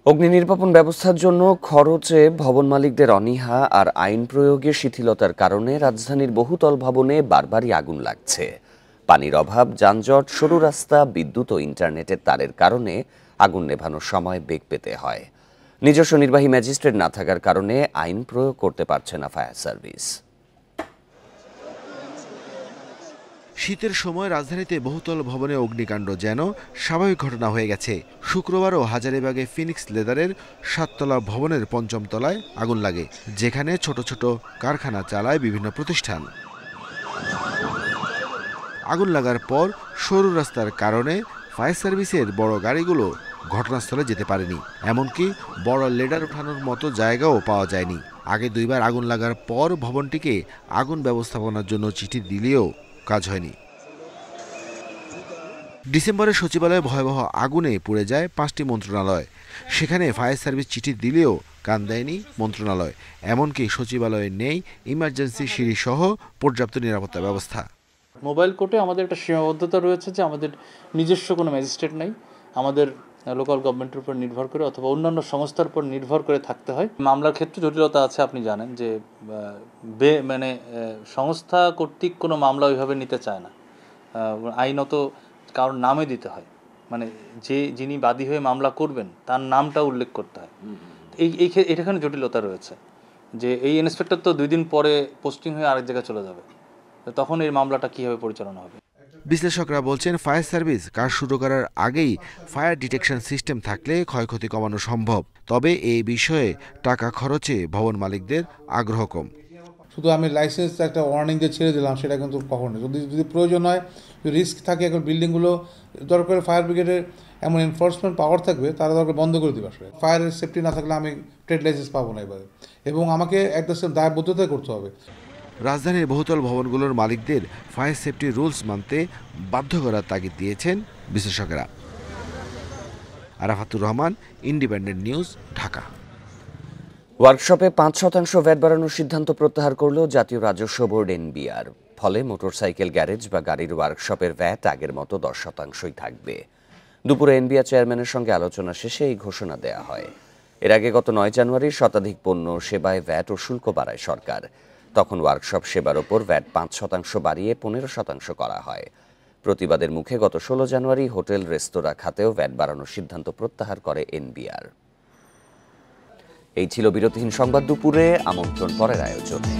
অগ্নি নির্বাপন ব্যবস্থার জন্য খরচে ভবন মালিকদের অনীহা আর আইন প্রয়োগে শিথিলতার কারণে রাজধানীর বহুতল ভবনে বারবারই আগুন লাগছে। পানির অভাব, যানজট, সরু রাস্তা, বিদ্যুৎ ও ইন্টারনেটের তারের কারণে আগুন নেভানোর সময় বেগ পেতে হয়। নিজস্ব নির্বাহী ম্যাজিস্ট্রেট না থাকার কারণে আইন প্রয়োগ করতে পারছে না ফায়ার সার্ভিস। শীতের সময় রাজধানীতে বহুতল ভবনে অগ্নিকাণ্ড যেন স্বাভাবিক ঘটনা হয়ে গেছে। শুক্রবারও হাজারীবাগে ফিনিক্স লেদারের 7তলা ভবনের 5ম তলায় আগুন লাগে, যেখানে ছোট ছোট কারখানা চালায় বিভিন্ন প্রতিষ্ঠান। আগুন লাগার পর সরু রাস্তার কারণে ফায়ার সার্ভিসের বড় গাড়িগুলো ঘটনাস্থলে যেতে পারেনি, এমনকি বড় লেডার ওঠানোর মতো জায়গাও পাওয়া যায়নি। আগে 2বার আগুন লাগার পর ভবনটিকে আগুন ব্যবস্থাপনার জন্য চিঠি দিলেও কাজ হয়নি। ডিসেম্বরে সচিবালয়ে ভয়াবহ আগুনে পুড়ে যায় 5টি মন্ত্রণালয়। সেখানে ফায়ার সার্ভিস চিঠি দিলেও কান দেয়নি মন্ত্রণালয়, এমনকি সচিবালয়ে নেই ইমার্জেন্সি সিঁড়ি সহ পর্যাপ্ত নিরাপত্তা ব্যবস্থা। মোবাইল কোর্টে আমাদের একটা সীমাবদ্ধতা রয়েছে যে আমাদের নিজস্ব কোনো ম্যাজিস্ট্রেট নাই, আমাদের লোকাল গভর্নমেন্টের উপর নির্ভর করে অথবা অন্যান্য সংস্থার উপর নির্ভর করে থাকতে হয়। মামলার ক্ষেত্রে জটিলতা আছে, আপনি জানেন যে সংস্থা কর্তৃক কোনো মামলা ওইভাবে নিতে চায় না, আইনত কারোর নামে দিতে হয়, মানে যিনি বাদী হয়ে মামলা করবেন তার নামটা উল্লেখ করতে হয়। এখানে জটিলতা রয়েছে যে এই ইন্সপেক্টর তো 2 দিন পরে পোস্টিং হয়ে আরেক জায়গায় চলে যাবে, তখন এই মামলাটা কীভাবে পরিচালনা হবে। বিশ্লেষকরা বলছেন ফায়ার সার্ভিস কাজ শুরু করার আগেই ফায়ার ডিটেকশন সিস্টেম থাকলে ক্ষয়ক্ষতি কমানো সম্ভব। তবে এই বিষয়ে টাকা খরচে ভবন মালিকদের আগ্রহ কম। শুধু আমি লাইসেন্স একটা ওয়ার্নিং দিয়ে ছেড়ে দিলাম সেটা কিন্তু কখনো, যদি প্রয়োজন হয়, যদি রিস্ক থাকে, এখন বিল্ডিংগুলো দরকার ফায়ার ব্রিগেডের এমন এনফোর্সমেন্ট পাওয়ার থাকবে, তারা দরকার বন্ধ করে দেবে। আসলে ফায়ারের সেফটি না থাকলে আমি ট্রেড লাইসেন্স পাবো না এবারে, এবং আমাকে একটা দায়বদ্ধতা করতে হবে। রাজধানীর বহুতল ভবনগুলোর মালিকদের ফায়ার সেফটি রুলস মানতে বাধ্য করার তাগিদ দিয়েছেন বিশ্লেষকেরা। আরাফাতুর রহমান, ইন্ডিপেন্ডেন্ট নিউজ, ঢাকা। ওয়ার্কশপে 5% ভ্যাট বাড়ানোর সিদ্ধান্ত প্রত্যাহার করল জাতীয় রাজস্ব বোর্ড এনবিআর। ফলে মোটরসাইকেল গ্যারেজ বা গাড়ির ওয়ার্কশপের ভ্যাট আগের মতো 10%ই থাকবে। দুপুরে এনবিআর চেয়ারম্যানের সঙ্গে আলোচনা শেষে এই ঘোষণা দেয়া হয়। এর আগে গত 9 জানুয়ারি শতাধিক পণ্য সেবায় ভ্যাট ও শুল্ক বাড়ায় সরকার। তখন ওয়ার্কশপ সেবার ওপর ভ্যাট 5% বাড়িয়ে 15% করা হয়। প্রতিবাদের মুখে গত 16 জানুয়ারি হোটেল রেস্তোরাঁ খাতেও ভ্যাট বাড়ানোর সিদ্ধান্ত প্রত্যাহার করে এনবিআর। এই ছিল বিরতিহীন সংবাদ দুপুরে। আমন্ত্রণ পরের আয়োজনে।